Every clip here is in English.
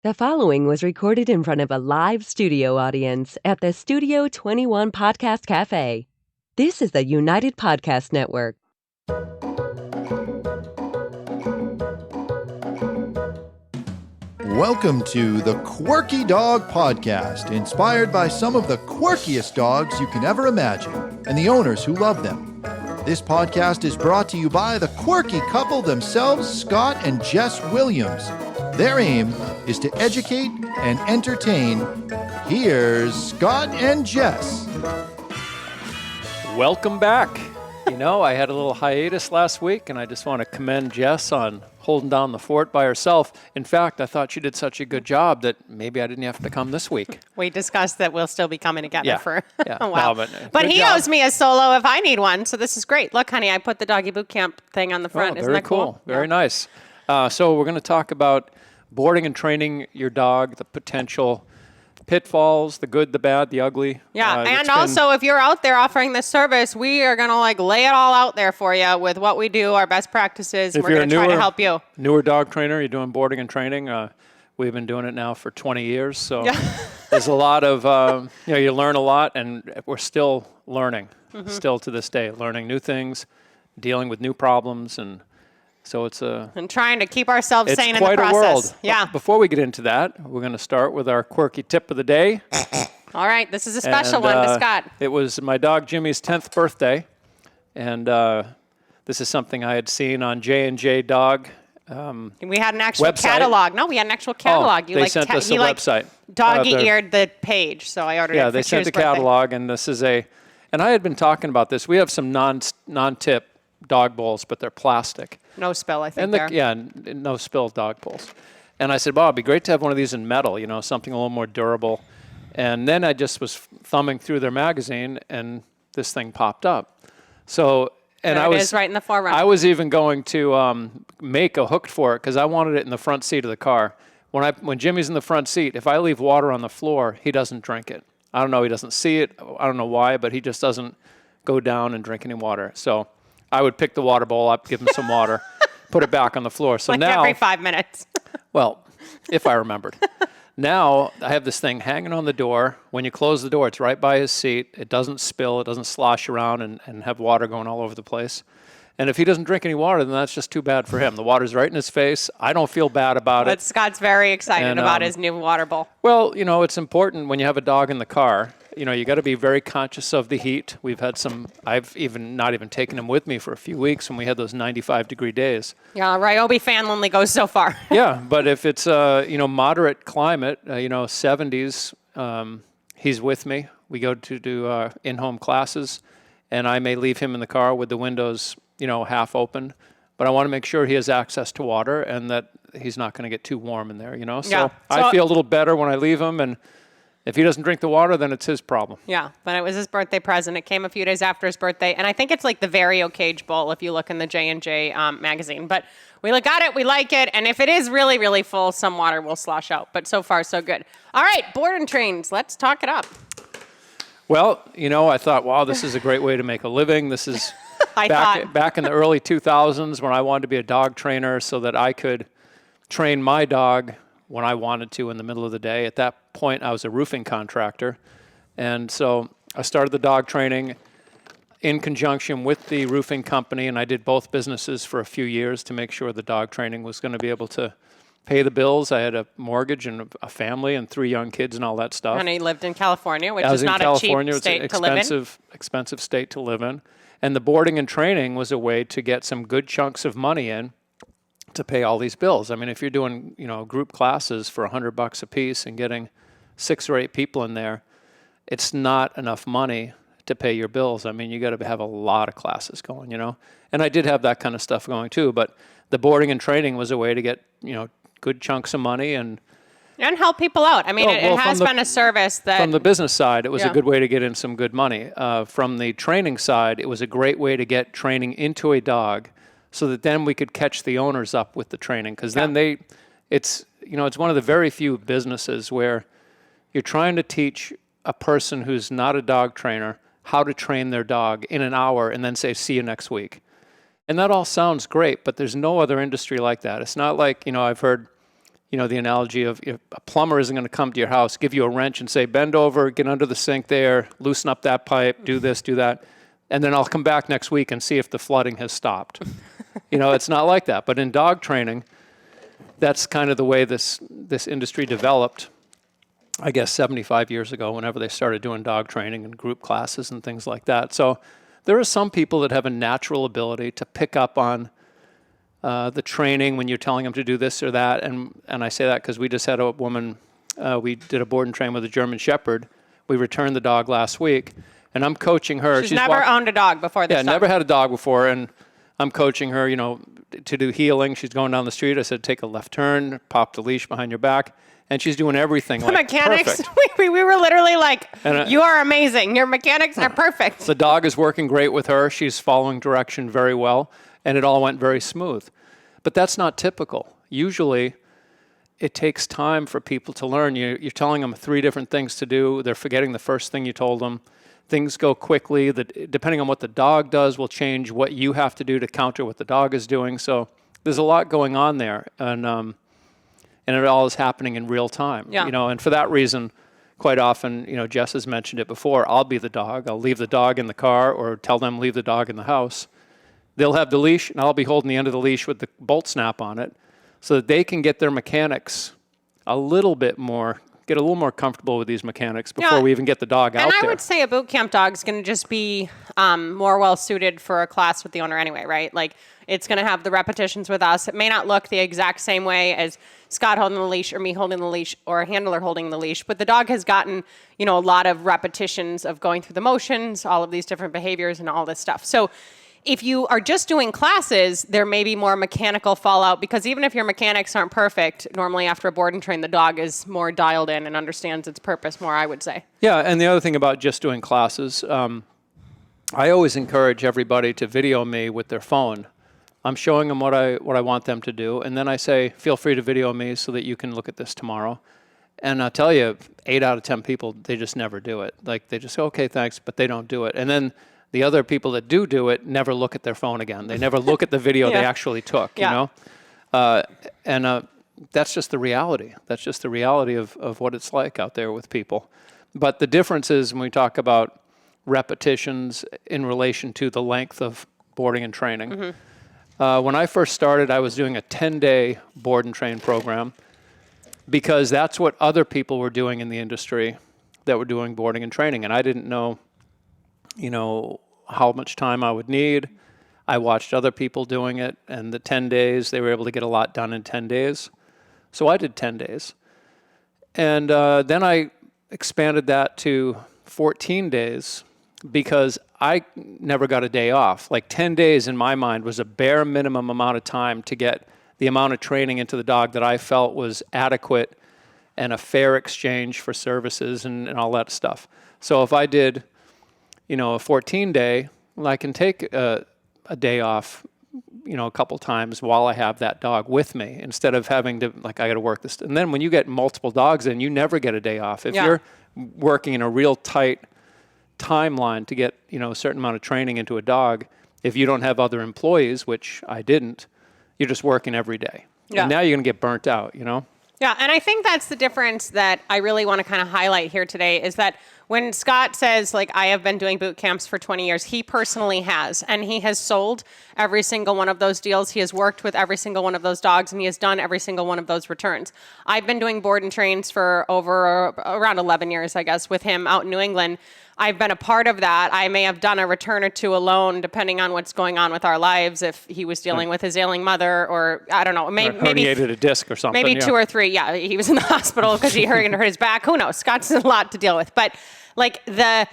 The following was recorded in front of a live studio audience at the Studio 21 Podcast Cafe. This is the United Podcast Network. Welcome to the Quirky Dog Podcast, inspired by some of the quirkiest dogs you can ever imagine and the owners who love them. This podcast is brought to you by the quirky couple themselves, Scott and Jess Williams. Their aim is to educate and entertain. Here's Scott and Jess. Welcome back. You know, I had a little hiatus last week, and I just want to commend Jess on holding down the fort by herself. In fact, I thought she did such a good job that maybe I didn't have to come this week. We discussed that we'll still be coming together for a while. No, but he owes me a solo if I need one, so this is great. Look, honey, I put the Doggy Boot Camp thing on the front. Isn't that cool? Very nice. So we're going to talk about boarding and training your dog, the potential pitfalls, the good, the bad, the ugly. Yeah, and also if you're out there offering this service, we are going to lay it all out there for you with what we do, our best practices, and we're going to try to help you. Newer dog trainer, you're doing boarding and training. We've been doing it now for 20 years, so there's a lot of, you learn a lot, and we're still learning, still to this day, learning new things, dealing with new problems, and so it's and trying to keep ourselves sane in the process. It's quite a world. Yeah. Before we get into that, we're going to start with our quirky tip of the day. All right, this is a special one to Scott. It was my dog Jimmy's 10th birthday, and this is something I had seen on J&J Dog. We had an actual website. catalog. No, we had an actual catalog. They sent us a website. Doggy-eared the page, so I ordered it for they sent the catalog, and this is and I had been talking about this. We have some non-tip dog bowls, but they're plastic. No spill, I think. No spill dog bowls. And I said, well, it'd be great to have one of these in metal, something a little more durable. And then I just was thumbing through their magazine, and this thing popped up. So, and there it is right in the forefront. I was even going to make a hook for it because I wanted it in the front seat of the car. When Jimmy's in the front seat, if I leave water on the floor, he doesn't drink it. I don't know, he doesn't see it. I don't know why, but he just doesn't go down and drink any water. So I would pick the water bowl up, give him some water, put it back on the floor. So now, every 5 minutes. Well, if I remembered. Now I have this thing hanging on the door. When you close the door, it's right by his seat. It doesn't spill. It doesn't slosh around and have water going all over the place. And if he doesn't drink any water, then that's just too bad for him. The water's right in his face. I don't feel bad about it. But Scott's very excited about his new water bowl. Well, it's important when you have a dog in the car. You got to be very conscious of the heat. We've had I've not even taken him with me for a few weeks when we had those 95-degree days. Yeah, Ryobi fan only goes so far. Yeah, but if it's, moderate climate, 70s, he's with me. We go to do in-home classes, and I may leave him in the car with the windows, half open. But I want to make sure he has access to water and that he's not going to get too warm in there, So I feel a little better when I leave him, and if he doesn't drink the water, then it's his problem. Yeah, but it was his birthday present. It came a few days after his birthday, and I think it's like the Vario Cage Bowl if you look in the J&J magazine. But we got it, we like it, and if it is really, really full, some water will slosh out. But so far, so good. All right, board and trains. Let's talk it up. Well, I thought, wow, this is a great way to make a living. This is back in the early 2000s when I wanted to be a dog trainer so that I could train my dog when I wanted to in the middle of the day. At that point, I was a roofing contractor. And so I started the dog training in conjunction with the roofing company, and I did both businesses for a few years to make sure the dog training was going to be able to pay the bills. I had a mortgage and a family and 3 young kids and all that stuff. And he lived in California, which is not a cheap state to live in. Expensive state to live in. And the boarding and training was a way to get some good chunks of money in to pay all these bills. I mean, if you're doing, group classes for $100 a piece and getting 6 or 8 people in there, it's not enough money to pay your bills. I mean, you got to have a lot of classes going, And I did have that kind of stuff going too, but the boarding and training was a way to get, good chunks of money and help people out. I mean, it has been a service that... From the business side, it was a good way to get in some good money. From the training side, it was a great way to get training into a dog so that then we could catch the owners up with the training. Because then it's one of the very few businesses where you're trying to teach a person who's not a dog trainer how to train their dog in an hour and then say, see you next week. And that all sounds great, but there's no other industry like that. It's not like, I've heard, the analogy of if a plumber isn't going to come to your house, give you a wrench and say, bend over, get under the sink there, loosen up that pipe, do this, do that. And then I'll come back next week and see if the flooding has stopped. It's not like that. But in dog training, that's kind of the way this industry developed, I guess 75 years ago, whenever they started doing dog training and group classes and things like that. So there are some people that have a natural ability to pick up on the training when you're telling them to do this or that. And I say that because we just had a woman, we did a board and train with a German Shepherd. We returned the dog last week, and I'm coaching her. She's never owned a dog before this. Yeah, never had a dog before, and I'm coaching her, to do heeling. She's going down the street. I said, take a left turn, pop the leash behind your back. And she's doing everything the like mechanics, perfect. we were literally like, you are amazing. Your mechanics are perfect. The dog is working great with her. She's following direction very well. And it all went very smooth. But that's not typical. Usually, it takes time for people to learn. You're telling them 3 different things to do. They're forgetting the first thing you told them. Things go quickly. Depending on what the dog does will change what you have to do to counter what the dog is doing. So there's a lot going on there. And it all is happening in real time. Yeah. And for that reason, quite often, Jess has mentioned it before, I'll be the dog. I'll leave the dog in the car or tell them leave the dog in the house. They'll have the leash, and I'll be holding the end of the leash with the bolt snap on it so that they can get their mechanics get a little more comfortable with these mechanics before we even get the dog out there. And I would say a boot camp dog is going to just be more well-suited for a class with the owner anyway, right? Like, it's going to have the repetitions with us. It may not look the exact same way as Scott holding the leash or me holding the leash or a handler holding the leash, but the dog has gotten, a lot of repetitions of going through the motions, all of these different behaviors and all this stuff. So if you are just doing classes, there may be more mechanical fallout because even if your mechanics aren't perfect, normally after a board and train, the dog is more dialed in and understands its purpose more, I would say. Yeah, and the other thing about just doing classes, I always encourage everybody to video me with their phone. I'm showing them what I want them to do, and then I say, feel free to video me so that you can look at this tomorrow. And I'll tell you, 8 out of 10 people, they just never do it. Like, they just say, okay, thanks, but they don't do it. And then the other people that do it never look at their phone again. They never look at the video they actually took, And that's just the reality. That's just the reality of what it's like out there with people. But the difference is when we talk about repetitions in relation to the length of boarding and training. Mm-hmm. When I first started, I was doing a 10-day board and train program because that's what other people were doing in the industry that were doing boarding and training. And I didn't know, how much time I would need. I watched other people doing it, and the 10 days, they were able to get a lot done in 10 days. So I did 10 days. And then I expanded that to 14 days because I never got a day off. Like 10 days in my mind was a bare minimum amount of time to get the amount of training into the dog that I felt was adequate and a fair exchange for services and all that stuff. So if I did, a 14-day, well, I can take a day off, a couple times while I have that dog with me instead of having to, I got to work this. And then when you get multiple dogs in, you never get a day off. If you're working in a real tight timeline to get, a certain amount of training into a dog, if you don't have other employees, which I didn't, you're just working every day. Yeah. And now you're going to get burnt out, Yeah, and I think that's the difference that I really want to kind of highlight here today is that when Scott says, I have been doing boot camps for 20 years, he personally has, and he has sold every single one of those deals. He has worked with every single one of those dogs, and he has done every single one of those returns. I've been doing board and trains for around 11 years, I guess, with him out in New England. I've been a part of that. I may have done a return or two alone, depending on what's going on with our lives. If he was dealing with his ailing mother, or I don't know, maybe herniated a disc or something. Maybe 2 or 3. Yeah, he was in the hospital because he hurt his back. Who knows? Scott's a lot to deal with. But the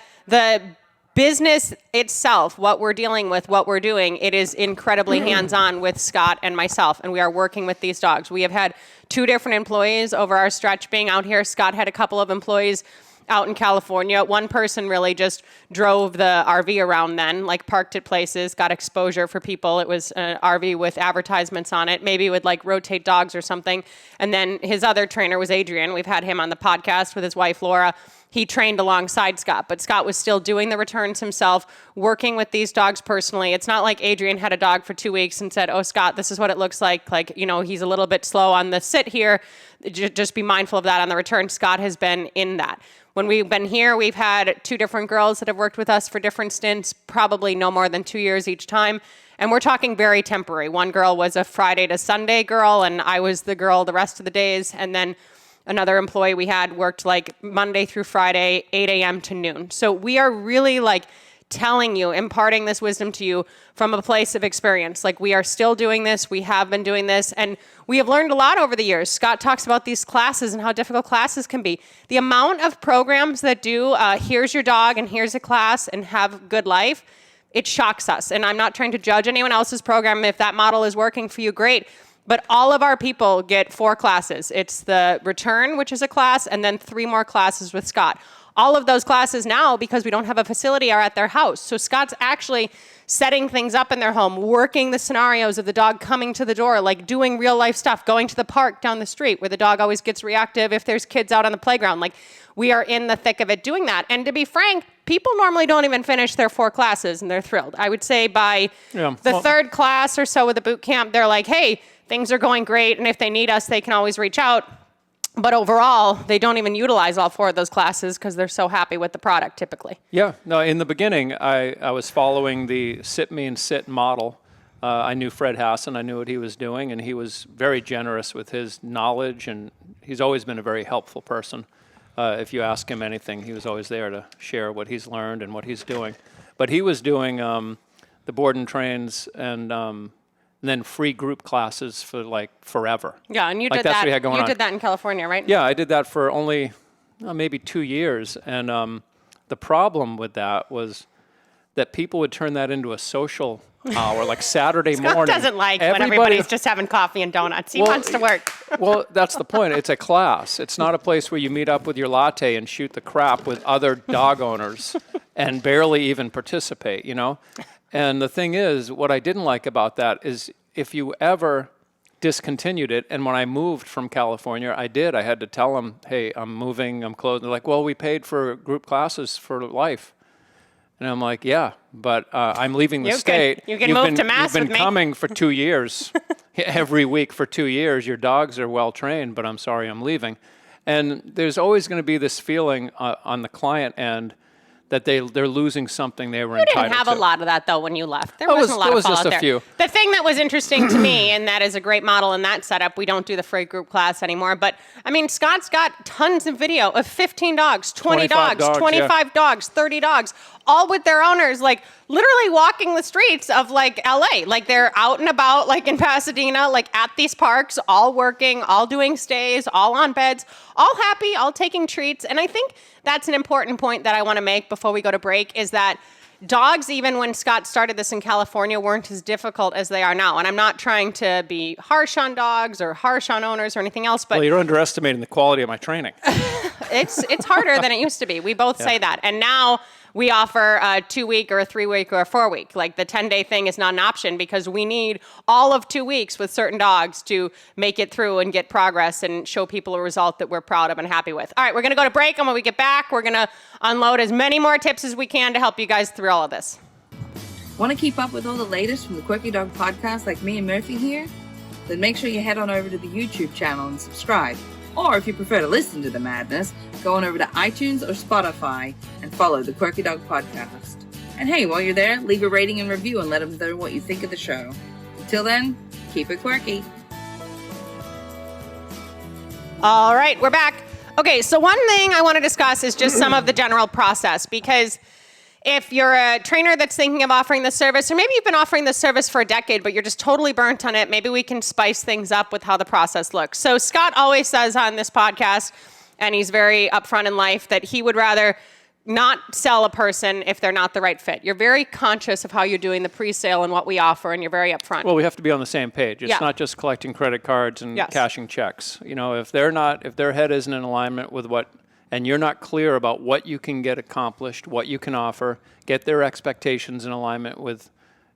business itself, what we're dealing with, what we're doing, it is incredibly hands-on with Scott and myself, and we are working with these dogs. We have had 2 different employees over our stretch being out here. Scott had a couple of employees out in California. One person really just drove the RV around then, parked at places, got exposure for people. It was an RV with advertisements on it. Maybe would rotate dogs or something. And then his other trainer was Adrian. We've had him on the podcast with his wife, Laura. he trained alongside Scott, but Scott was still doing the returns himself, working with these dogs personally. It's not like Adrian had a dog for 2 weeks and said, oh, Scott, this is what it looks like. Like, he's a little bit slow on the sit here. Just be mindful of that on the return. Scott has been in that. When we've been here, we've had 2 different girls that have worked with us for different stints, probably no more than 2 years each time. And we're talking very temporary. One girl was a Friday to Sunday girl, and I was the girl the rest of the days. And then another employee we had worked like Monday through Friday, 8 a.m. to noon. So we are really like telling you, imparting this wisdom to you from a place of experience. Like, we are still doing this. We have been doing this. And we have learned a lot over the years. Scott talks about these classes and how difficult classes can be. The amount of programs that do, here's your dog and here's a class and have good life, it shocks us. And I'm not trying to judge anyone else's program. If that model is working for you, great. But all of our people get 4 classes. It's the return, which is a class, and then 3 more classes with Scott. All of those classes now, because we don't have a facility, are at their house. So Scott's actually setting things up in their home, working the scenarios of the dog coming to the door, like doing real life stuff, going to the park down the street where the dog always gets reactive if there's kids out on the playground. Like, we are in the thick of it doing that. And to be frank, people normally don't even finish their 4 classes and they're thrilled. I would say by the 3rd class or so with the boot camp, they're like, hey, things are going great, and if they need us, they can always reach out. But overall, they don't even utilize all 4 of those classes because they're so happy with the product typically. Yeah, no, in the beginning, I was following the sit, mean, sit model. I knew Fred Hassan, I knew what he was doing, and he was very generous with his knowledge, and he's always been a very helpful person. If you ask him anything, he was always there to share what he's learned and what he's doing. But he was doing the board and trains and then free group classes for like forever. Yeah, and you like did that's that. What he had going you on. did that in California, right? Yeah, I did that for only maybe 2 years, and the problem with that was that people would turn that into a social hour, like Saturday Scott morning. doesn't like when everybody's just having coffee and donuts. He wants to work. Well, that's the point. It's a class. It's not a place where you meet up with your latte and shoot the crap with other dog owners and barely even participate, And the thing is, what I didn't like about that is if you ever discontinued it, and when I moved from California, I had to tell them, hey, I'm moving, I'm closing. They're like, well, we paid for group classes for life. And I'm like, yeah, but I'm leaving the state. You can move to Mass with me. You've been coming for 2 years, every week for 2 years. Your dogs are well trained, but I'm sorry, I'm leaving. And there's always going to be this feeling on the client end that they're losing something they were entitled to. You didn't have a lot of that, though, when you left. There wasn't a lot of fallout there. There was just a few. The thing that was interesting to me, and that is a great model in that setup, we don't do the free group class anymore, but, I mean, Scott's got tons of video of 15 dogs, 20 dogs, 25 dogs, 30 dogs, all with their owners, like, literally walking the streets of, like, L.A. Like, they're out and about, like, in Pasadena, like, at these parks, all working, all doing stays, all on beds, all happy, all taking treats. And I think that's an important point that I want to make before we go to break, is that dogs, even when Scott started this in California, weren't as difficult as they are now. And I'm not trying to be harsh on dogs or harsh on owners or anything else, but... Well, you're underestimating the quality of my training. It's harder than it used to be. We both say that. And now we offer a 2-week or a 3-week or a 4-week. Like, the 10-day thing is not an option because we need all of 2 weeks with certain dogs to make it through and get progress and show people a result that we're proud of and happy with. All right, we're going to go to break, and when we get back, we're going to unload as many more tips as we can to help you guys through all of this. Want to keep up with all the latest from the Quirky Dog Podcast like me and Murphy here? Then make sure you head on over to the YouTube channel and subscribe. Or if you prefer to listen to the madness, go on over to iTunes or Spotify and follow the Quirky Dog Podcast. And hey, while you're there, leave a rating and review and let them know what you think of the show. Until then, keep it quirky. All right, we're back. Okay, so one thing I want to discuss is just some of the general process, because if you're a trainer that's thinking of offering this service, or maybe you've been offering this service for a decade, but you're just totally burnt on it, maybe we can spice things up with how the process looks. So Scott always says on this podcast, and he's very upfront in life, that he would rather not sell a person if they're not the right fit. You're very conscious of how you're doing the pre-sale and what we offer, and you're very upfront. Well, we have to be on the same page. It's not just collecting credit cards and cashing checks. If their head isn't in alignment with and you're not clear about what you can get accomplished, what you can offer, get their expectations in alignment with,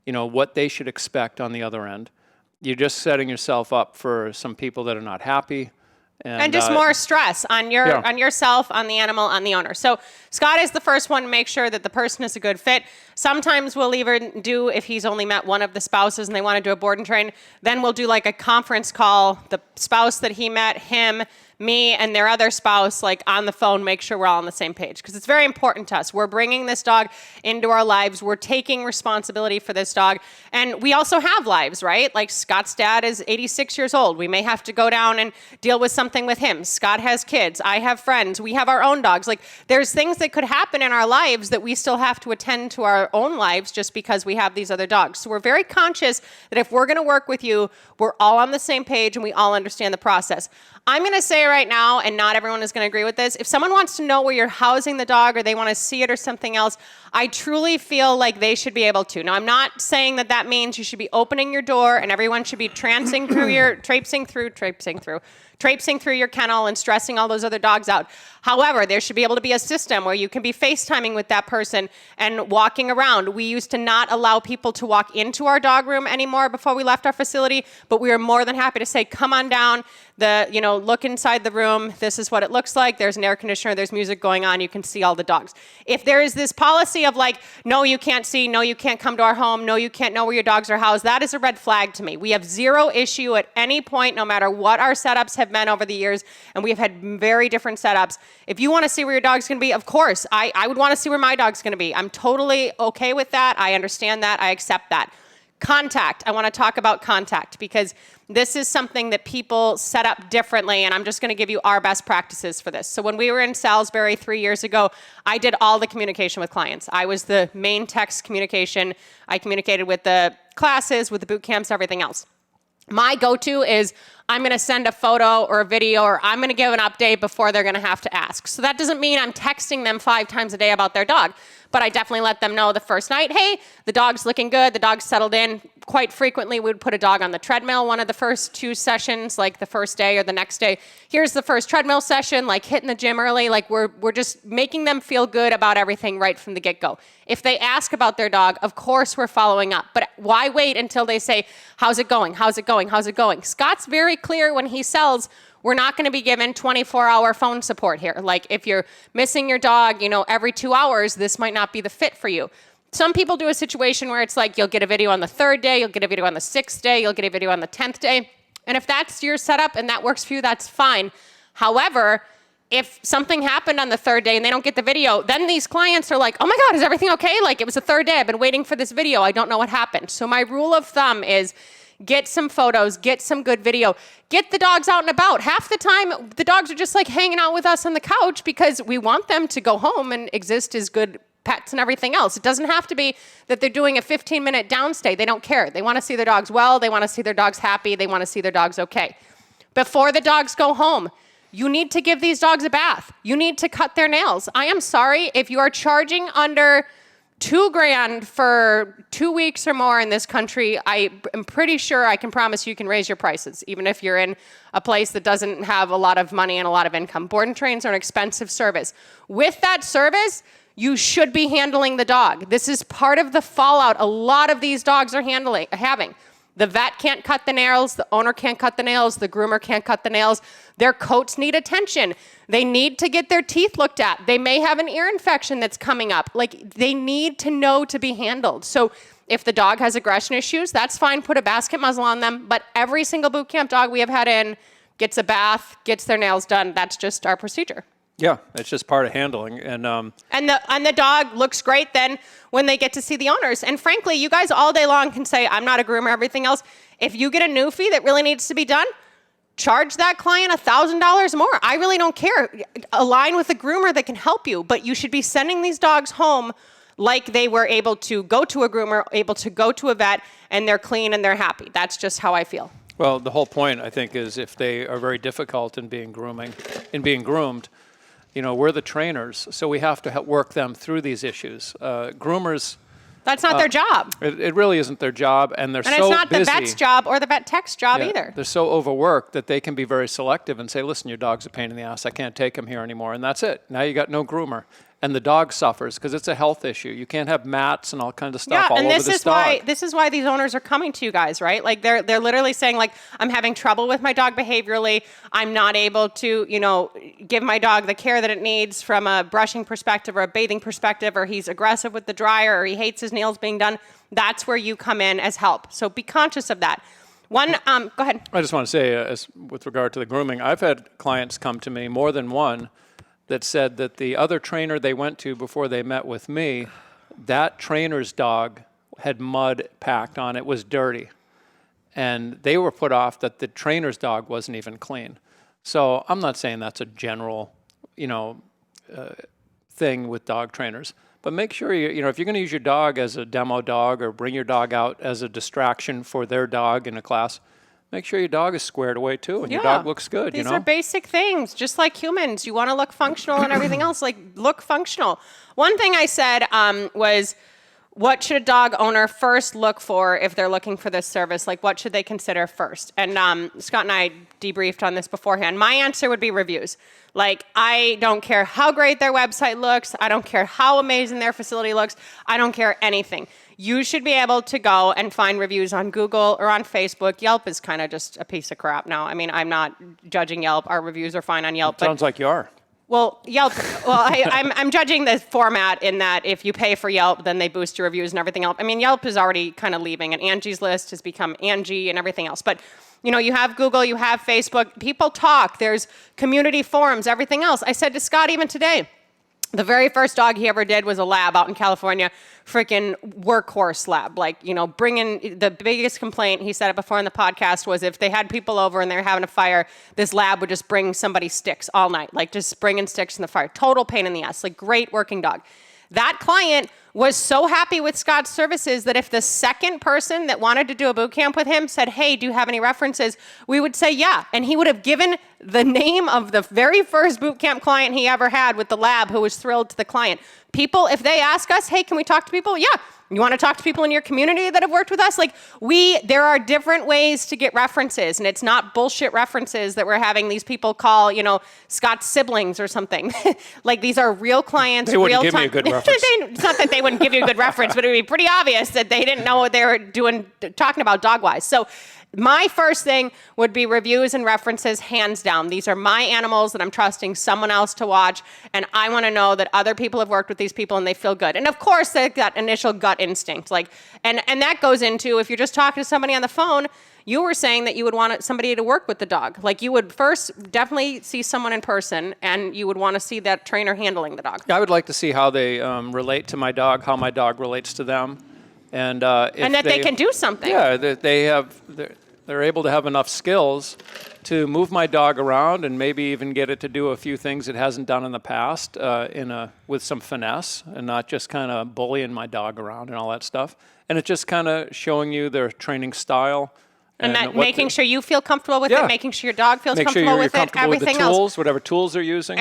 what they should expect on the other end. You're just setting yourself up for some people that are not happy, And just more stress on on yourself, on the animal, on the owner. So Scott is the first one to make sure that the person is a good fit. Sometimes we'll even do, if he's only met one of the spouses and they want to do a board and train, then we'll do like a conference call, the spouse that he met, him, me, and their other spouse, like on the phone, make sure we're all on the same page. Because it's very important to us. We're bringing this dog into our lives. We're taking responsibility for this dog. And we also have lives, right? Like Scott's dad is 86 years old. We may have to go down and deal with something with him. Scott has kids. I have friends. We have our own dogs. Like there's things that could happen in our lives that we still have to attend to our own lives just because we have these other dogs. So we're very conscious that if we're going to work with you, we're all on the same page and we all understand the process. I'm going to say right now, and not everyone is going to agree with this, if someone wants to know where you're housing the dog or they want to see it or something else, I truly feel like they should be able to. Now, I'm not saying that that means you should be opening your door and everyone should be traipsing through your kennel and stressing all those other dogs out. However, there should be able to be a system where you can be FaceTiming with that person and walking around. We used to not allow people to walk into our dog room anymore before we left our facility, but we are more than happy to say, come on down, look inside the room. This is what it looks like. There's an air conditioner. There's music going on. You can see all the dogs. If there is this policy of like, no, you can't see, no, you can't come to our home, no, you can't know where your dogs are housed, that is a red flag to me. We have zero issue at any point, no matter what our setups have been over the years, and we've had very different setups. If you want to see where your dog's going to be, of course, I would want to see where my dog's going to be. I'm totally okay with that. I understand that. I accept that. Contact. I want to talk about contact because this is something that people set up differently, and I'm just going to give you our best practices for this. So when we were in Salisbury 3 years ago, I did all the communication with clients. I was the main text communication. I communicated with the classes, with the boot camps, everything else. My go-to is I'm going to send a photo or a video or I'm going to give an update before they're going to have to ask. So that doesn't mean I'm texting them 5 times a day about their dog, but I definitely let them know the first night, hey, the dog's looking good, the dog's settled in. Quite frequently, we would put a dog on the treadmill one of the first 2 sessions, like the first day or the next day. Here's the first treadmill session, like hitting the gym early. Like we're just making them feel good about everything right from the get-go. If they ask about their dog, of course we're following up. But why wait until they say, how's it going? How's it going? How's it going? Scott's very clear when he sells, we're not going to be given 24-hour phone support here. Like if you're missing your dog, every 2 hours, this might not be the fit for you. Some people do a situation where it's like you'll get a video on the 3rd day, you'll get a video on the 6th day, you'll get a video on the 10th day. And if that's your setup and that works for you, that's fine. However, if something happened on the 3rd day and they don't get the video, then these clients are like, oh my God, is everything okay? Like it was the 3rd day, I've been waiting for this video, I don't know what happened. So my rule of thumb is get some photos, get some good video, get the dogs out and about. Half the time, the dogs are just like hanging out with us on the couch because we want them to go home and exist as good pets and everything else. It doesn't have to be that they're doing a 15-minute downstay. They don't care. They want to see their dogs well. They want to see their dogs happy. They want to see their dogs okay. Before the dogs go home, you need to give these dogs a bath. You need to cut their nails. I am sorry if you are charging under $2,000 for 2 weeks or more in this country. I am pretty sure I can promise you can raise your prices, even if you're in a place that doesn't have a lot of money and a lot of income. Board and trains are an expensive service. With that service, you should be handling the dog. This is part of the fallout a lot of these dogs are having. The vet can't cut the nails, the owner can't cut the nails, the groomer can't cut the nails. Their coats need attention. They need to get their teeth looked at. They may have an ear infection that's coming up. Like they need to know to be handled. So if the dog has aggression issues, that's fine, put a basket muzzle on them. But every single boot camp dog we have had in gets a bath, gets their nails done. That's just our procedure. Yeah, it's just part of handling. And the dog looks great then when they get to see the owners. And frankly, you guys all day long can say, I'm not a groomer, everything else. If you get a newfie that really needs to be done, charge that client $1,000 more. I really don't care. Align with a groomer that can help you. But you should be sending these dogs home like they were able to go to a groomer, able to go to a vet, and they're clean and they're happy. That's just how I feel. Well, the whole point, I think, is if they are very difficult in being groomed, we're the trainers, so we have to work them through these issues. Groomers... That's not their job. It really isn't their job, and they're so busy. And it's not the vet's job or the vet tech's job either. They're so overworked that they can be very selective and say, listen, your dog's a pain in the ass. I can't take him here anymore, and that's it. Now you got no groomer. and the dog suffers because it's a health issue. You can't have mats and all kinds of stuff all over this dog. This is why these owners are coming to you guys, right? Like they're literally saying like, I'm having trouble with my dog behaviorally. I'm not able to, give my dog the care that it needs from a brushing perspective or a bathing perspective, or he's aggressive with the dryer, or he hates his nails being done. That's where you come in as help. So be conscious of that. Go ahead. I just want to say, with regard to the grooming, I've had clients come to me, more than one, that said that the other trainer they went to before they met with me, that trainer's dog had mud packed on it, was dirty. And they were put off that the trainer's dog wasn't even clean. So I'm not saying that's a general, thing with dog trainers. But make sure if you're going to use your dog as a demo dog or bring your dog out as a distraction for their dog in a class, make sure your dog is squared away too and your dog looks good. These are basic things, just like humans. You want to look functional and everything else, like look functional. One thing I said was, what should a dog owner first look for if they're looking for this service? Like, what should they consider first? And Scott and I debriefed on this beforehand. My answer would be reviews. Like, I don't care how great their website looks. I don't care how amazing their facility looks. I don't care anything. You should be able to go and find reviews on Google or on Facebook. Yelp is kind of just a piece of crap now. I mean, I'm not judging Yelp. Our reviews are fine on Yelp. Sounds like you are. Well, Yelp, I'm judging the format in that if you pay for Yelp, then they boost your reviews and everything else. I mean, Yelp is already kind of leaving, and Angie's List has become Angie and everything else. But, you have Google, you have Facebook, people talk, there's community forums, everything else. I said to Scott even today, the very first dog he ever did was a lab out in California, freaking workhorse lab. Like, bringing the biggest complaint, he said it before in the podcast, was if they had people over and they were having a fire, this lab would just bring somebody sticks all night, like just bringing sticks in the fire. Total pain in the ass, like great working dog. That client was so happy with Scott's services that if the second person that wanted to do a boot camp with him said, hey, do you have any references? We would say, yeah. And he would have given the name of the very first boot camp client he ever had with the lab who was thrilled to the client. People, if they ask us, hey, can we talk to people? Yeah. You want to talk to people in your community that have worked with us? Like, there are different ways to get references, and it's not bullshit references that we're having these people call, Scott's siblings or something. Like, these are real clients. They wouldn't give me a good reference. It's not that they wouldn't give you a good reference, but it would be pretty obvious that they didn't know what they were doing, talking about dog-wise. So my first thing would be reviews and references, hands down. These are my animals that I'm trusting someone else to watch, and I want to know that other people have worked with these people and they feel good. And of course, they've got initial gut instinct. Like, and that goes into, if you're just talking to somebody on the phone, you were saying that you would want somebody to work with the dog. Like, you would first definitely see someone in person, and you would want to see that trainer handling the dog. I would like to see how they relate to my dog, how my dog relates to them. And that they can do something. Yeah, they're able to have enough skills to move my dog around and maybe even get it to do a few things it hasn't done in the past with some finesse, and not just kind of bullying my dog around and all that stuff. And it's just kind of showing you their training style. And making sure you feel comfortable with it, making sure your dog feels comfortable with it, everything else. Else. Whatever tools they're using.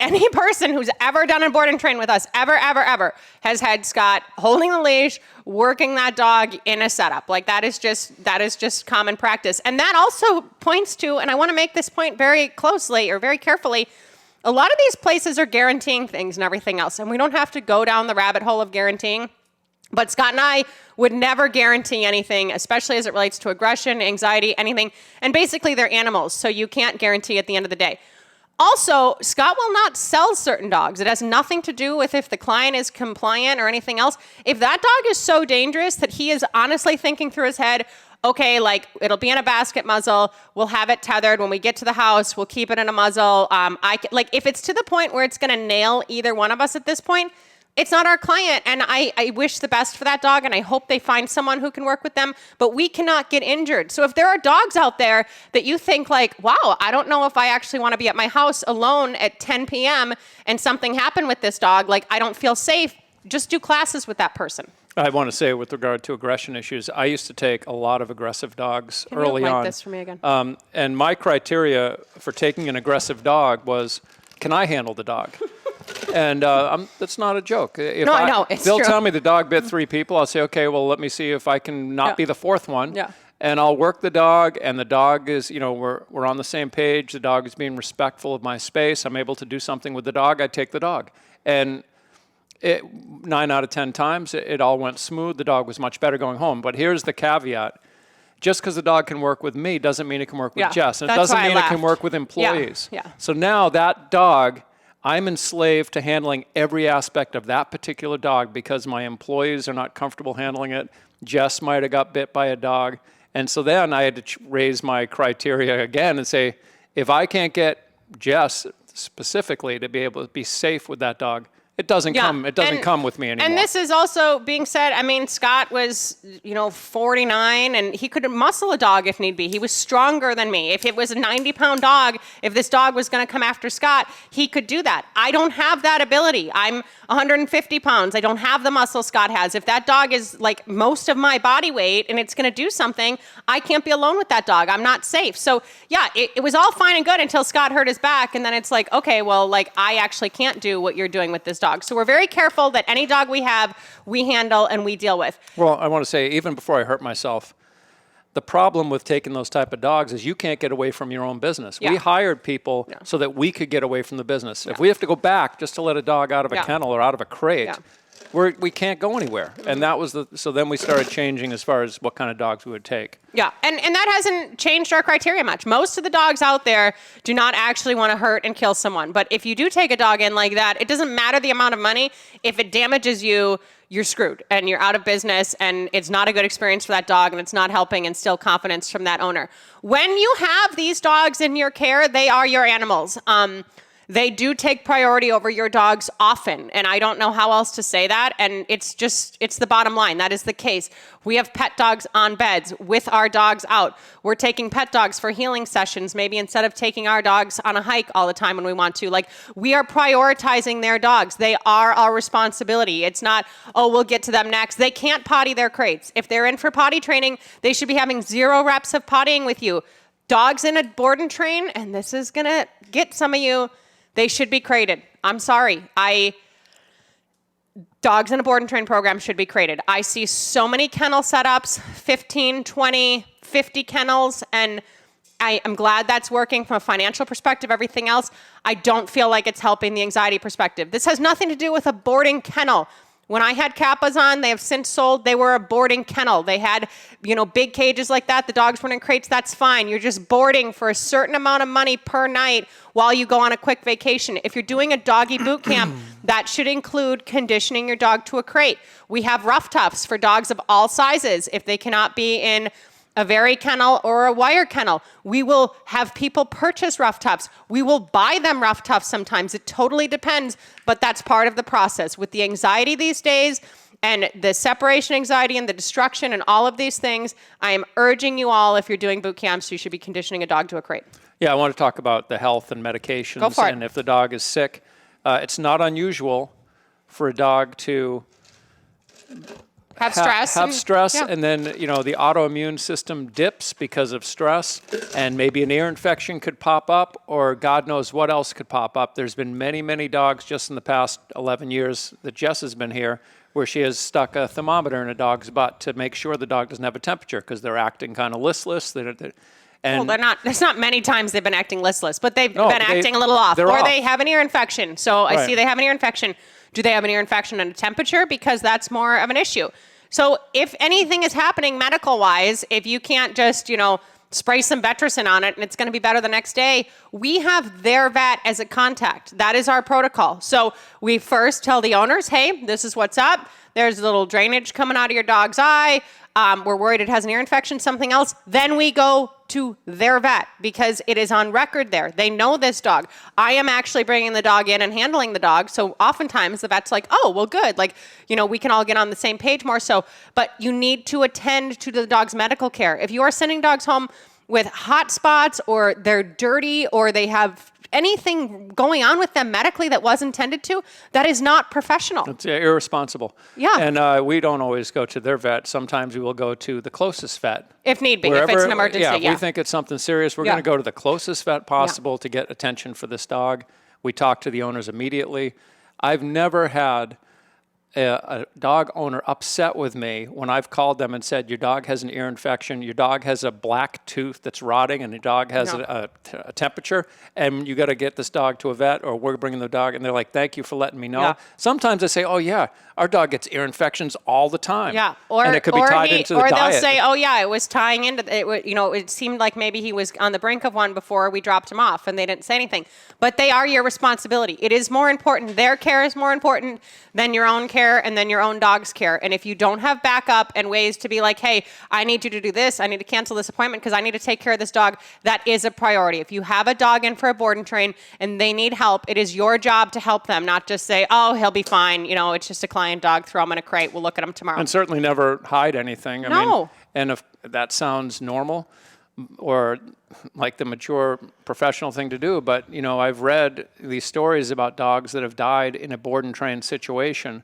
Any person who's ever done a board and train with us, ever, has had Scott holding the leash, working that dog in a setup. Like, that is just common practice. And that also points to, and I want to make this point very closely or very carefully, a lot of these places are guaranteeing things and everything else. And we don't have to go down the rabbit hole of guaranteeing. But Scott and I would never guarantee anything, especially as it relates to aggression, anxiety, anything. And basically, they're animals, so you can't guarantee at the end of the day. Also, Scott will not sell certain dogs. It has nothing to do with if the client is compliant or anything else. If that dog is so dangerous that he is honestly thinking through his head, okay, like, it'll be in a basket muzzle, we'll have it tethered, when we get to the house, we'll keep it in a muzzle. If it's to the point where it's going to nail either one of us at this point, it's not our client, and I wish the best for that dog, and I hope they find someone who can work with them, but we cannot get injured. So if there are dogs out there that you think like, wow, I don't know if I actually want to be at my house alone at 10 p.m. and something happened with this dog, like, I don't feel safe, just do classes with that person. I want to say, with regard to aggression issues, I used to take a lot of aggressive dogs early on. Can you mic this for me again? And my criteria for taking an aggressive dog was, can I handle the dog? And that's not a joke. I know. It's they'll true. tell me the dog bit 3 people. I'll say, okay, well, let me see if I can not be the 4th one. Yeah. And I'll work the dog, and the dog is, we're on the same page. The dog is being respectful of my space. I'm able to do something with the dog. I take the dog. And 9 out of 10 times, it all went smooth. The dog was much better going home. But here's the caveat. Just because the dog can work with me doesn't mean it can work with Jess. And it doesn't mean it can work with employees. Yeah. So now that dog, I'm enslaved to handling every aspect of that particular dog because my employees are not comfortable handling it. Jess might have got bit by a dog. And so then I had to raise my criteria again and say, if I can't get Jess specifically to be able to be safe with that dog, it doesn't come with me anymore. And this is also being said, I mean, Scott was, 49 and he could muscle a dog if need be. He was stronger than me. If it was a 90-pound dog, if this dog was going to come after Scott, he could do that. I don't have that ability. I'm 150 pounds. I don't have the muscle Scott has. If that dog is like most of my body weight and it's going to do something, I can't be alone with that dog. I'm not safe. So yeah, it was all fine and good until Scott hurt his back. And then it's like, okay, well, like I actually can't do what you're doing with this dog. So we're very careful that any dog we have, we handle and we deal with. Well, I want to say, even before I hurt myself, the problem with taking those type of dogs is you can't get away from your own business. Yeah. We hired people so that we could get away from the business. If we have to go back just to let a dog out of a kennel or out of a crate, we can't go anywhere. And that was so then we started changing as far as what kind of dogs we would take. Yeah, and that hasn't changed our criteria much. Most of the dogs out there do not actually want to hurt and kill someone. But if you do take a dog in like that, it doesn't matter the amount of money. If it damages you, you're screwed and you're out of business and it's not a good experience for that dog and it's not helping instill confidence from that owner. When you have these dogs in your care, they are your animals. They do take priority over your dogs often, and I don't know how else to say that, and it's the bottom line. That is the case. We have pet dogs on beds with our dogs out. We're taking pet dogs for healing sessions, maybe instead of taking our dogs on a hike all the time when we want to. Like, we are prioritizing their dogs. They are our responsibility. It's not, oh, we'll get to them next. They can't potty their crates. If they're in for potty training, they should be having 0 reps of pottying with you. Dogs in a board and train, and this is going to get some of you, they should be crated. I'm sorry. Dogs in a board and train program should be crated. I see so many kennel setups, 15, 20, 50 kennels, and I'm glad that's working from a financial perspective, everything else. I don't feel like it's helping the anxiety perspective. This has nothing to do with a boarding kennel. When I had Kappas on, they have since sold, they were a boarding kennel. They had, big cages like that. The dogs weren't in crates. That's fine. You're just boarding for a certain amount of money per night while you go on a quick vacation. If you're doing a doggy boot camp, that should include conditioning your dog to a crate. We have rough tufts for dogs of all sizes. If they cannot be in a very kennel or a wire kennel, we will have people purchase rough tufts. We will buy them rough tufts sometimes. It totally depends, but that's part of the process. With the anxiety these days and the separation anxiety and the destruction and all of these things, I am urging you all, if you're doing boot camps, you should be conditioning a dog to a crate. Yeah, I want to talk about the health and medications. Go for it. And if the dog is sick, it's not unusual for a dog to have stress. And then, the autoimmune system dips because of stress, and maybe an ear infection could pop up, or God knows what else could pop up. There's been many, many dogs just in the past 11 years that Jess has been here where she has stuck a thermometer in a dog's butt to make sure the dog doesn't have a temperature because they're acting kind of listless. There's not many times they've been acting listless, but they've been acting a little off. Or off. They have an ear infection. So I see they have an ear infection. Do they have an ear infection and a temperature? Because that's more of an issue. So if anything is happening medical-wise, if you can't just, spray some Betricin on it and it's going to be better the next day, we have their vet as a contact. That is our protocol. So we first tell the owners, hey, this is what's up. There's a little drainage coming out of your dog's eye. We're worried it has an ear infection, something else. Then we go to their vet because it is on record there. They know this dog. I am actually bringing the dog in and handling the dog. So oftentimes the vet's like, oh, well, good. We can all get on the same page more so. But you need to attend to the dog's medical care. If you are sending dogs home with hot spots or they're dirty or they have anything going on with them medically that was intended to, that is not professional. It's irresponsible. Yeah. And we don't always go to their vet. Sometimes we will go to the closest vet. If need be, if it's an emergency. If we think it's something serious, we're going to go to the closest vet possible to get attention for this dog. We talk to the owners immediately. I've never had a dog owner upset with me when I've called them and said, your dog has an ear infection, your dog has a black tooth that's rotting, and your dog has a temperature, and you got to get this dog to a vet, or we're bringing the dog. And they're like, thank you for letting me know. Yeah. Sometimes I say, oh, yeah, our dog gets ear infections all the time. Yeah, and it could be tied into the diet. Or they'll say, oh, yeah, it was tying into it. It seemed like maybe he was on the brink of one before we dropped him off, and they didn't say anything. But they are your responsibility. It is more important. Their care is more important than your own care and then your own dog's care. And if you don't have backup and ways to be like, hey, I need you to do this, I need to cancel this appointment because I need to take care of this dog, that is a priority. If you have a dog in for a board and train and they need help, it is your job to help them, not just say, oh, he'll be fine. It's just a client dog, throw him in a crate, we'll look at him tomorrow. And certainly never hide anything. I mean, and if that sounds normal or like the mature professional thing to do, but I've read these stories about dogs that have died in a board and train situation,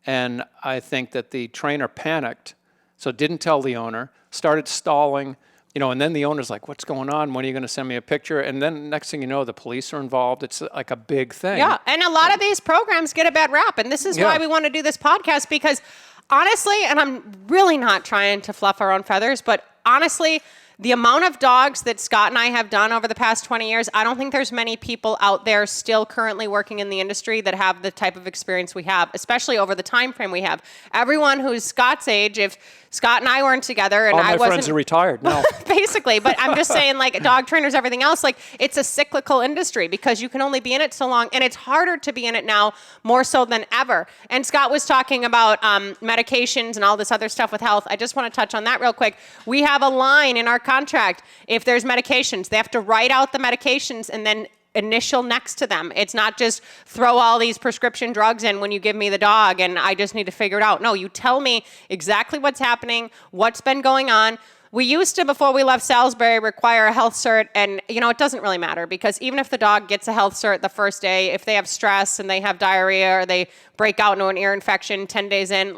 and I think that the trainer panicked, so didn't tell the owner, started stalling, and then the owner's like, what's going on? When are you going to send me a picture? And then next thing you know, the police are involved. It's like a big thing. Yeah, and a lot of these programs get a bad rap, and this is why we want to do this podcast, because honestly, and I'm really not trying to fluff our own feathers, but honestly, the amount of dogs that Scott and I have done over the past 20 years, I don't think there's many people out there still currently working in the industry that have the type of experience we have, especially over the time frame we have. Everyone who's Scott's age, if Scott and I weren't together and all I wasn't... All my friends are retired now. Basically, but I'm just saying, like, dog trainers, everything else, like, it's a cyclical industry because you can only be in it so long, and it's harder to be in it now more so than ever. And Scott was talking about medications and all this other stuff with health. I just want to touch on that real quick. We have a line in our contract. If there's medications, they have to write out the medications and then initial next to them. It's not just throw all these prescription drugs in when you give me the dog and I just need to figure it out. No, you tell me exactly what's happening, what's been going on. We used to, before we left Salisbury, require a health cert, and it doesn't really matter because even if the dog gets a health cert the first day, if they have stress and they have diarrhea or they break out into an ear infection 10 days in,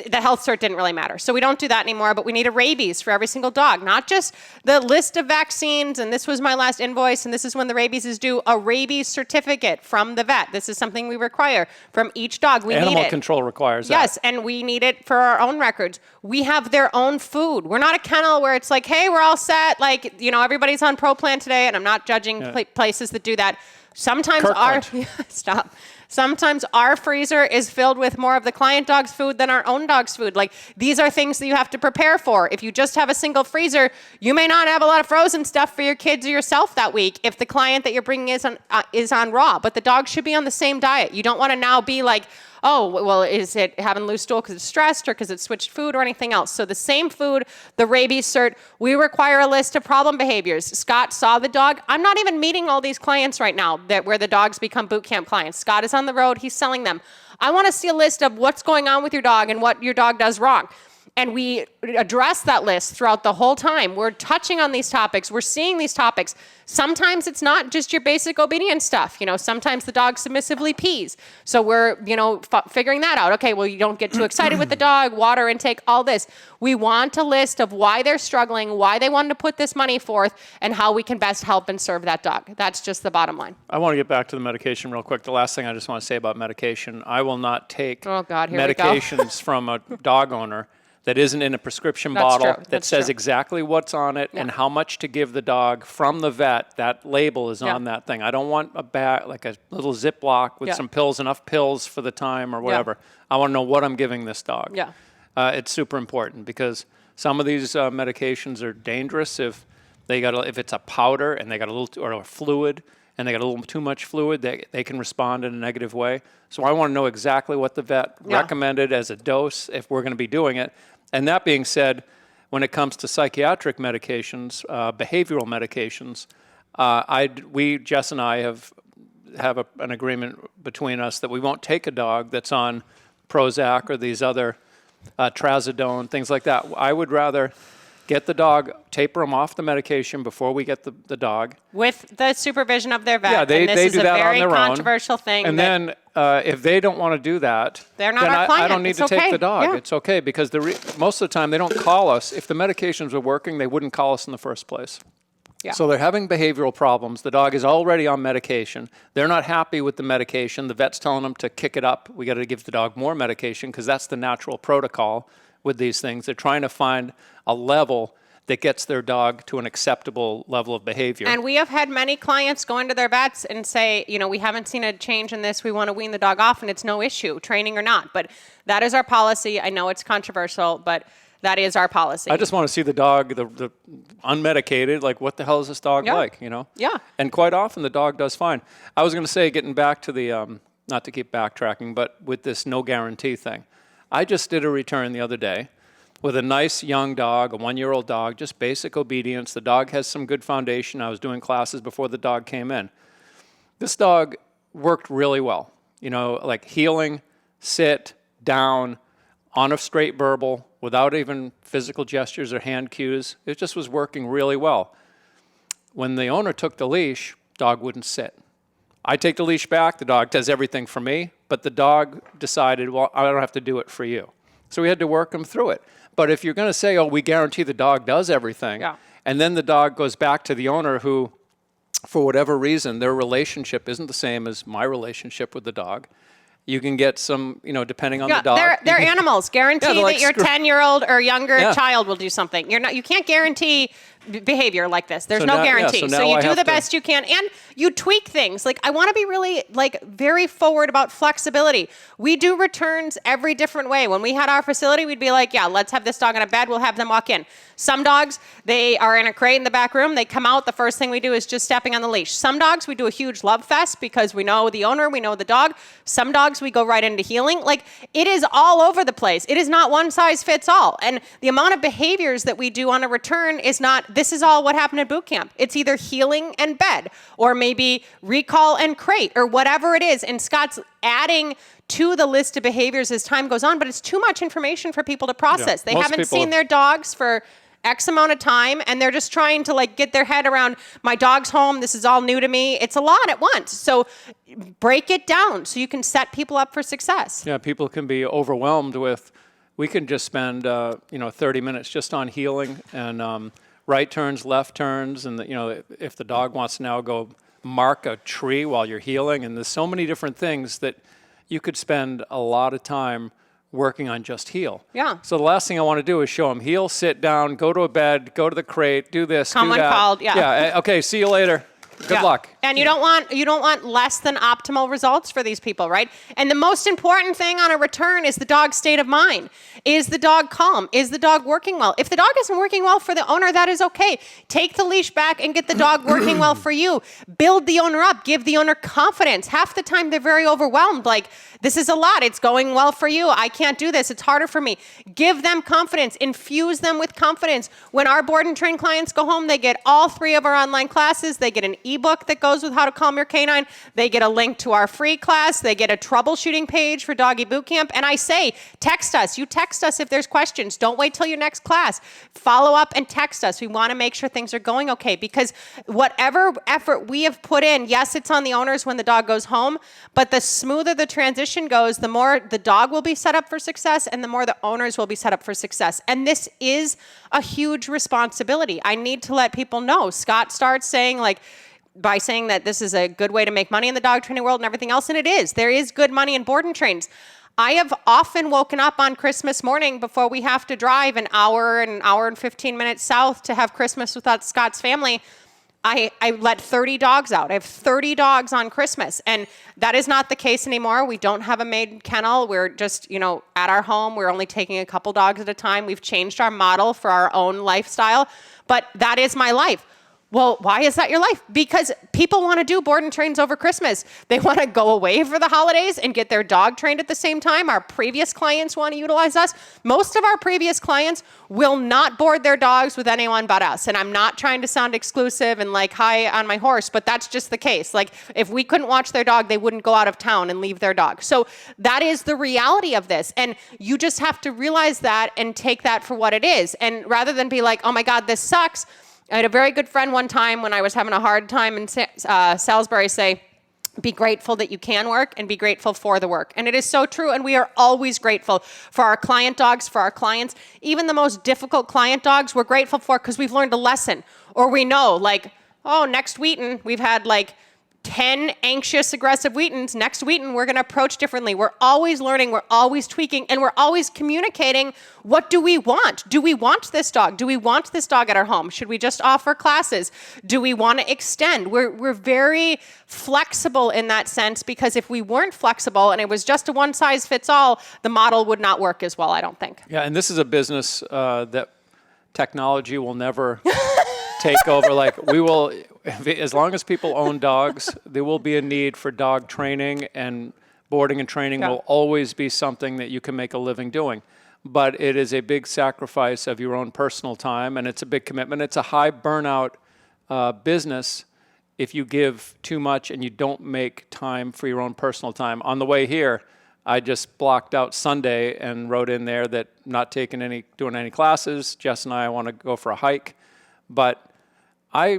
the health cert didn't really matter. So we don't do that anymore, but we need a rabies for every single dog, not just the list of vaccines, and this was my last invoice, and this is when the rabies is due, a rabies certificate from the vet. This is something we require from each dog. We need it. Animal control requires that. Yes, and we need it for our own records. We have their own food. We're not a kennel where it's like, hey, we're all set. Everybody's on Pro Plan today, and I'm not judging places that do that. Sometimes Sometimes our freezer is filled with more of the client dog's food than our own dog's food. These are things that you have to prepare for. If you just have a single freezer, you may not have a lot of frozen stuff for your kids or yourself that week if the client that you're bringing is on raw. But the dog should be on the same diet. You don't want to now be like, oh, well, is it having loose stool because it's stressed or because it's switched food or anything else? So the same food, the rabies cert, we require a list of problem behaviors. Scott saw the dog. I'm not even meeting all these clients right now where the dogs become boot camp clients. Scott is on the road. He's selling them. I want to see a list of what's going on with your dog and what your dog does wrong. And we address that list throughout the whole time. We're touching on these topics. We're seeing these topics. Sometimes it's not just your basic obedience stuff. Sometimes the dog submissively pees. So we're, figuring that out. Okay, well, you don't get too excited with the dog, water intake, all this. We want a list of why they're struggling, why they wanted to put this money forth, and how we can best help and serve that dog. That's just the bottom line. I want to get back to the medication real quick. The last thing I just want to say about medication, I will not take medications from a dog owner that isn't in a prescription bottle that says exactly what's on it and how much to give the dog from the vet. That label is on that thing. I don't want a bag, like a little Ziploc with some pills, enough pills for the time or whatever. I want to know what I'm giving this dog. It's super important because some of these medications are dangerous if it's a powder and they got a little, or a fluid, and they got a little too much fluid, they can respond in a negative way. So I want to know exactly what the vet recommended as a dose if we're going to be doing it. And that being said, when it comes to psychiatric medications, behavioral medications, Jess and I have an agreement between us that we won't take a dog that's on Prozac or these other trazodone, things like that. I would rather get the dog, taper them off the medication before we get the dog. With the supervision of their vet. Yeah, they do that on their own. This is a very controversial thing. And then if they don't want to do that, they're not our client. I don't need to take the dog. Yeah. It's okay because most of the time they don't call us. If the medications were working, they wouldn't call us in the first place. Yeah. So they're having behavioral problems. The dog is already on medication. They're not happy with the medication. The vet's telling them to kick it up. We got to give the dog more medication because that's the natural protocol with these things. They're trying to find a level that gets their dog to an acceptable level of behavior. And we have had many clients go into their vets and say, we haven't seen a change in this. We want to wean the dog off, and it's no issue, training or not. But that is our policy. I know it's controversial, but that is our policy. I just want to see the dog, the unmedicated, like, what the hell is this dog like, Yeah. And quite often the dog does fine. I was going to say, getting back to the, not to keep backtracking, but with this no guarantee thing. I just did a return the other day with a nice young dog, a 1-year-old dog, just basic obedience. The dog has some good foundation. I was doing classes before the dog came in. This dog worked really well, like heeling, sit, down, on a straight burble, without even physical gestures or hand cues. It just was working really well. When the owner took the leash, dog wouldn't sit. I take the leash back, the dog does everything for me, but the dog decided, well, I don't have to do it for you. So we had to work him through it. But if you're going to say, we guarantee the dog does everything, and then the dog goes back to the owner who, for whatever reason, their relationship isn't the same as my relationship with the dog, you can get some, depending on the dog. They're animals. Guarantee that your 10-year-old or younger child will do something. You can't guarantee behavior like this. There's no guarantee. So you do the best you can, and you tweak things. Like, I want to be really very forward about flexibility. We do returns every different way. When we had our facility, we'd be like, let's have this dog in a bed. We'll have them walk in. Some dogs, they are in a crate in the back room. They come out. The first thing we do is just stepping on the leash. Some dogs, we do a huge love fest because we know the owner, we know the dog. Some dogs, we go right into healing. It is all over the place. It is not one size fits all. And the amount of behaviors that we do on a return is not, this is all what happened at boot camp. It's either healing and bed, or maybe recall and crate, or whatever it is. And Scott's adding to the list of behaviors as time goes on, but it's too much information for people to process. They haven't seen their dogs for X amount of time, and they're just trying to get their head around, my dog's home, this is all new to me. It's a lot at once. So break it down so you can set people up for success. Yeah, people can be overwhelmed with, we can just spend 30 minutes just on healing and right turns, left turns, and if the dog wants to now go mark a tree while you're healing, and there's so many different things that you could spend a lot of time working on just heel. Yeah. So the last thing I want to do is show them heel, sit down, go to a bed, go to the crate, do this, Come do that. uncalled, Yeah, okay, see you later. Good luck. And you don't want less than optimal results for these people, right? And the most important thing on a return is the dog's state of mind. Is the dog calm? Is the dog working well? If the dog isn't working well for the owner, that is okay. Take the leash back and get the dog working well for you. Build the owner up. Give the owner confidence. Half the time they're very overwhelmed. This is a lot. It's going well for you. I can't do this. It's harder for me. Give them confidence. Infuse them with confidence. When our board and train clients go home, they get all 3 of our online classes. They get an ebook that goes with how to calm your canine. They get a link to our free class. They get a troubleshooting page for Doggy Boot Camp. And I say, text us. You text us if there's questions. Don't wait till your next class. Follow up and text us. We want to make sure things are going okay, because whatever effort we have put in, yes, it's on the owners when the dog goes home, but the smoother the transition goes, the more the dog will be set up for success and the more the owners will be set up for success. And this is a huge responsibility. I need to let people know. Scott starts saying by saying that this is a good way to make money in the dog training world and everything else, and it is. There is good money in board and trains. I have often woken up on Christmas morning before we have to drive an hour and 15 minutes south to have Christmas with Scott's family. I let 30 dogs out. I have 30 dogs on Christmas, and that is not the case anymore. We don't have a maid kennel. We're just, at our home. We're only taking a couple dogs at a time. We've changed our model for our own lifestyle, but that is my life. Well, why is that your life? Because people want to do board and trains over Christmas. They want to go away for the holidays and get their dog trained at the same time. Our previous clients want to utilize us. Most of our previous clients will not board their dogs with anyone but us. And I'm not trying to sound exclusive and high on my horse, but that's just the case. If we couldn't watch their dog, they wouldn't go out of town and leave their dog. So that is the reality of this. And you just have to realize that and take that for what it is. And rather than be like, oh my God, this sucks. I had a very good friend one time when I was having a hard time in Salisbury say, Be grateful that you can work and be grateful for the work. And it is so true. And we are always grateful for our client dogs, for our clients. Even the most difficult client dogs, we're grateful for because we've learned a lesson. Or we know, like, oh, next Wheaton, we've had like 10 anxious, aggressive Wheatons. Next Wheaton, we're going to approach differently. We're always learning, we're always tweaking, and we're always communicating, what do we want? Do we want this dog? Do we want this dog at our home? Should we just offer classes? Do we want to extend? We're very flexible in that sense, because if we weren't flexible and it was just a one-size-fits-all, the model would not work as well, I don't think. Yeah, and this is a business that technology will never take over. Like, we will, as long as people own dogs, there will be a need for dog training, and boarding and training will always be something that you can make a living doing. But it is a big sacrifice of your own personal time, and it's a big commitment. It's a high burnout business if you give too much and you don't make time for your own personal time. On the way here, I just blocked out Sunday and wrote in there that not doing any classes. Jess and I want to go for a hike. But I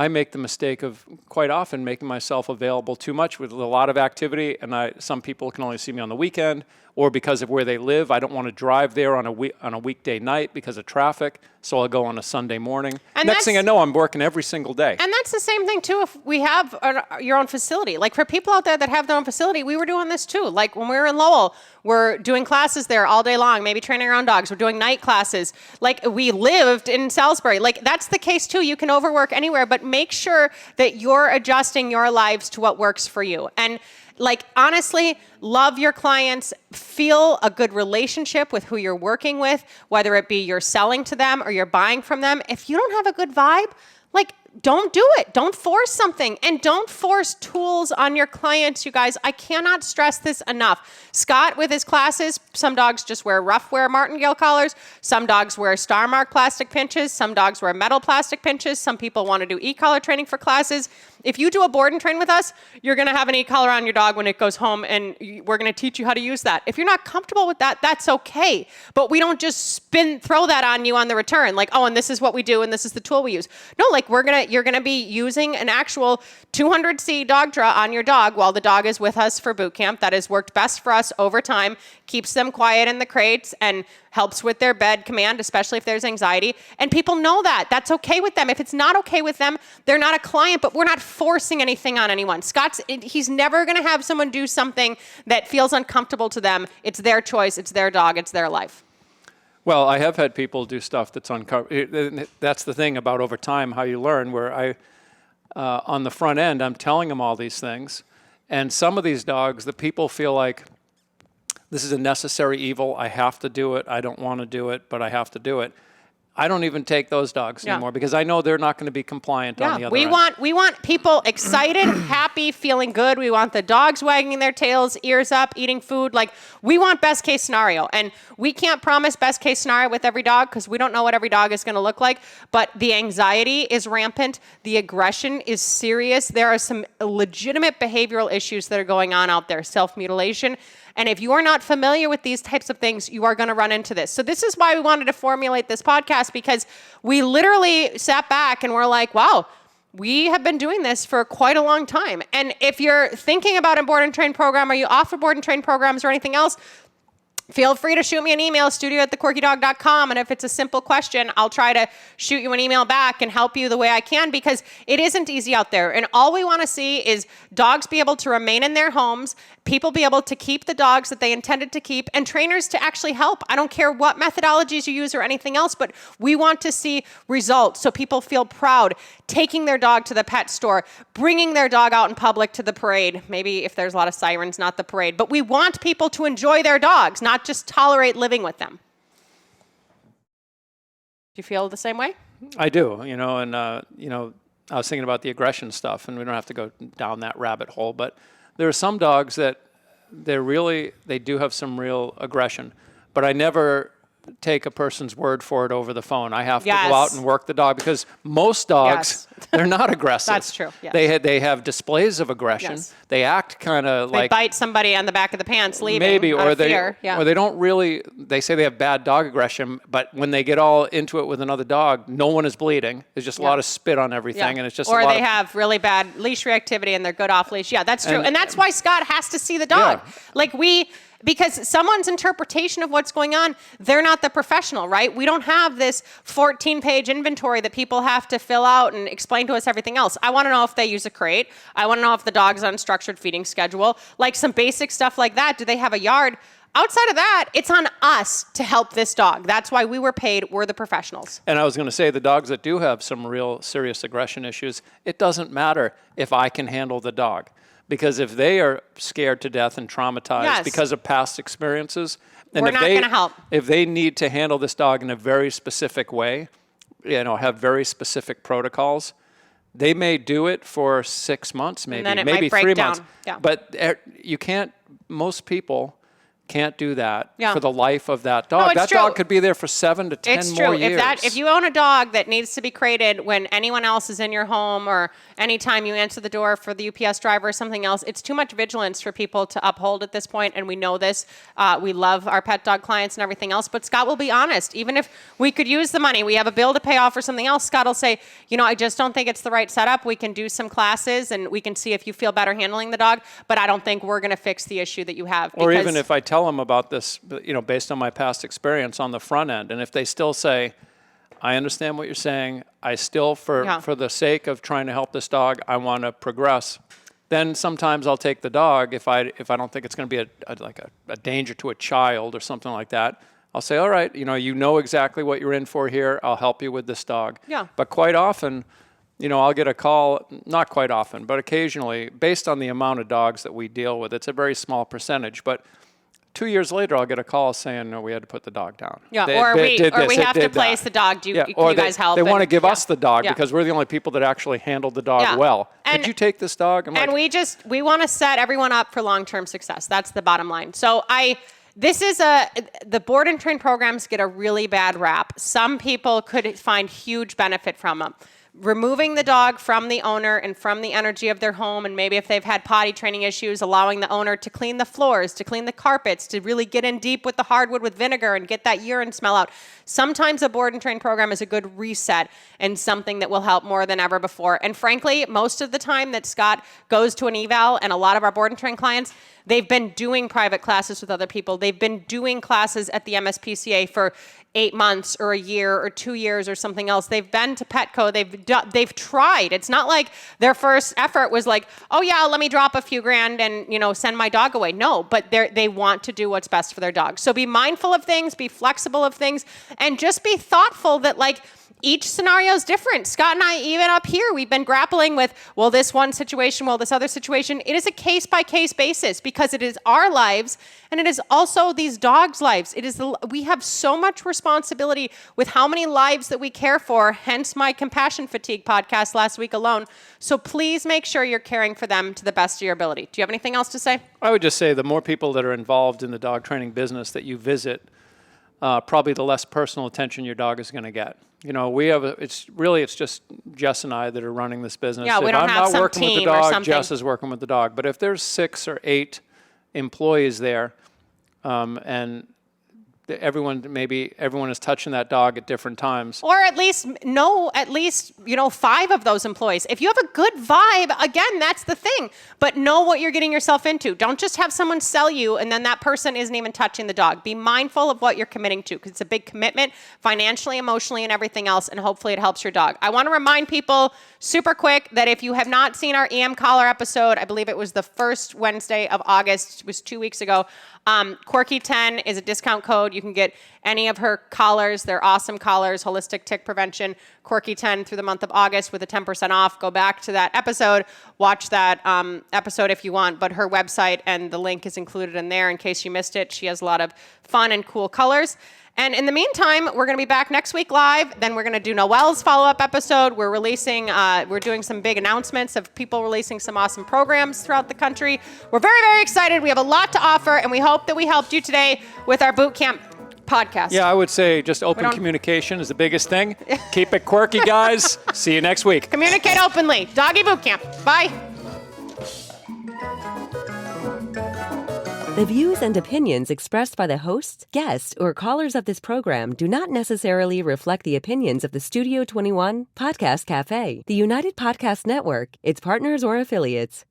make the mistake of quite often making myself available too much with a lot of activity, and some people can only see me on the weekend, or because of where they live, I don't want to drive there on a weekday night because of traffic, so I'll go on a Sunday morning. And next thing I know, I'm working every single day. And that's the same thing too if we have your own facility. Like, for people out there that have their own facility, we were doing this too. Like, when we were in Lowell, we're doing classes there all day long, maybe training our own dogs. We're doing night classes. Like, we lived in Salisbury. Like, that's the case too. You can overwork anywhere, but make sure that you're adjusting your lives to what works for you. And like, honestly, love your clients, feel a good relationship with who you're working with, whether it be you're selling to them or you're buying from them. If you don't have a good vibe, like, don't do it. Don't force something, and don't force tools on your clients, you guys. I cannot stress this enough. Scott, with his classes, some dogs just wear rough wear martingale collars. Some dogs wear Star Mark plastic pinches. Some dogs wear metal plastic pinches. Some people want to do e-collar training for classes. If you do a board and train with us, you're going to have an e-collar on your dog when it goes home, and we're going to teach you how to use that. If you're not comfortable with that, that's okay. But we don't just throw that on you on the return. Like, oh, and this is what we do, and this is the tool we use. No, like, you're going to be using an actual 200C dog draw on your dog while the dog is with us for boot camp. That has worked best for us over time, keeps them quiet in the crates, and helps with their bed command, especially if there's anxiety. And people know that. That's okay with them. If it's not okay with them, they're not a client, but we're not forcing anything on anyone. He's never going to have someone do something that feels uncomfortable to them. It's their choice. It's their dog. It's their life. Well, I have had people do stuff that's uncomfortable. That's the thing about over time, how you learn, where on the front end, I'm telling them all these things. And some of these dogs, the people feel like, this is a necessary evil. I have to do it. I don't want to do it, but I have to do it. I don't even take those dogs anymore because I know they're not going to be compliant on the other end. We want people excited, happy, feeling good. We want the dogs wagging their tails, ears up, eating food. Like, we want best case scenario. And we can't promise best case scenario with every dog because we don't know what every dog is going to look like. But the anxiety is rampant. The aggression is serious. There are some legitimate behavioral issues that are going on out there, self-mutilation. And if you are not familiar with these types of things, you are going to run into this. So this is why we wanted to formulate this podcast, because we literally sat back and we're like, wow, we have been doing this for quite a long time. And if you're thinking about a board and train program, or you offer board and train programs or anything else, feel free to shoot me an email, studio@thequirkydog.com. And if it's a simple question, I'll try to shoot you an email back and help you the way I can, because it isn't easy out there. And all we want to see is dogs be able to remain in their homes, people be able to keep the dogs that they intended to keep, and trainers to actually help. I don't care what methodologies you use or anything else, but we want to see results so people feel proud taking their dog to the pet store, bringing their dog out in public to the parade. Maybe if there's a lot of sirens, not the parade. But we want people to enjoy their dogs, not just tolerate living with them. Do you feel the same way? I do, and I was thinking about the aggression stuff, and we don't have to go down that rabbit hole, but there are some dogs that they do have some real aggression, but I never take a person's word for it over the phone. I have to go out and work the dog, because most dogs, they're not aggressive. That's true. Yes. They have displays of aggression. Yes. They act kind of like... They bite somebody on the back of the pants leaving maybe, out or of fear. or they don't really... They say they have bad dog aggression, but when they get all into it with another dog, no one is bleeding. There's just a lot of spit on everything, and it's just Or they have really bad leash reactivity and they're good off leash. Yeah, that's true. And that's why Scott has to see the dog. Yeah. Because someone's interpretation of what's going on, they're not the professional, right? We don't have this 14-page inventory that people have to fill out and explain to us everything else. I want to know if they use a crate. I want to know if the dog's on a structured feeding schedule. Like some basic stuff like that. Do they have a yard? Outside of that, it's on us to help this dog. That's why we were paid. We're the professionals. And I was going to say, the dogs that do have some real serious aggression issues, it doesn't matter if I can handle the dog. Because if they are scared to death and traumatized because of past experiences, and we're not going to help. If they need to handle this dog in a very specific way, have very specific protocols, they may do it for 6 months, maybe, and then maybe might break 3 down. months. Yeah. But you can't. Most people can't do that for the life of that dog. No, it's that true. dog could be there for 7 to 10 more years. If you own a dog that needs to be crated when anyone else is in your home, or anytime you answer the door for the UPS driver or something else, it's too much vigilance for people to uphold at this point, and we know this. We love our pet dog clients and everything else, but Scott will be honest. Even if we could use the money, we have a bill to pay off or something else, Scott will say, I just don't think it's the right setup. We can do some classes and we can see if you feel better handling the dog, but I don't think we're going to fix the issue that you have. Or even if I tell them about this, based on my past experience on the front end, and if they still say, I understand what you're saying, I still, for the sake of trying to help this dog, I want to progress, then sometimes I'll take the dog if I don't think it's going to be a danger to a child or something like that. I'll say, all right, you know exactly what you're in for here. I'll help you with this dog. Yeah. But quite often, I'll get a call, not quite often, but occasionally, based on the amount of dogs that we deal with. It's a very small percentage, but 2 years later, I'll get a call saying, no, we had to put the dog down. Yeah, we have to place the dog. Can you guys help? They want to give us the dog because we're the only people that actually handled the dog well. Could you take this dog? We want to set everyone up for long-term success. That's the bottom line. So the board and train programs get a really bad rap. Some people could find huge benefit from them. Removing the dog from the owner and from the energy of their home, and maybe if they've had potty training issues, allowing the owner to clean the floors, to clean the carpets, to really get in deep with the hardwood with vinegar and get that urine smell out. Sometimes a board and train program is a good reset and something that will help more than ever before. And frankly, most of the time that Scott goes to an eval, and a lot of our board and train clients, they've been doing private classes with other people. They've been doing classes at the MSPCA for 8 months or a year or 2 years or something else. They've been to Petco. They've tried. It's not like their first effort was like, oh yeah, let me drop a few grand and send my dog away. No, but they want to do what's best for their dog. So be mindful of things, be flexible of things, and just be thoughtful that each scenario is different. Scott and I, even up here, we've been grappling with, this one situation, this other situation. It is a case-by-case basis because it is our lives and it is also these dogs' lives. We have so much responsibility with how many lives that we care for, hence my compassion fatigue podcast last week alone. So please make sure you're caring for them to the best of your ability. Do you have anything else to say? I would just say the more people that are involved in the dog training business that you visit, probably the less personal attention your dog is going to get. It's just Jess and I that are running this business. Yeah, we don't have some team with the dog, or something. Jess is working with the dog. But if there's 6 or 8 employees there, and everyone is touching that dog at different times. Or at least 5 of those employees. If you have a good vibe, again, that's the thing. But know what you're getting yourself into. Don't just have someone sell you and then that person isn't even touching the dog. Be mindful of what you're committing to because it's a big commitment financially, emotionally, and everything else, and hopefully it helps your dog. I want to remind people super quick that if you have not seen our EM Collar episode, I believe it was the first Wednesday of August, it was 2 weeks ago, Quirky 10 is a discount code. You can get any of her collars. They're awesome collars, holistic tick prevention, Quirky 10 through the month of August with a 10% off. Go back to that episode, watch that episode if you want, but her website and the link is included in there in case you missed it. She has a lot of fun and cool colors. And in the meantime, we're going to be back next week live. Then we're going to do Noelle's follow-up episode. We're doing some big announcements of people releasing some awesome programs throughout the country. We're very, very excited. We have a lot to offer, and we hope that we helped you today with our boot camp. podcast. Yeah, I would say just open communication is the biggest thing. Keep it quirky, guys. See you next week. Communicate openly. Doggy Boot Camp. Bye. The views and opinions expressed by the hosts, guests, or callers of this program do not necessarily reflect the opinions of the Studio 21 Podcast Cafe, the United Podcast Network, its partners, or affiliates.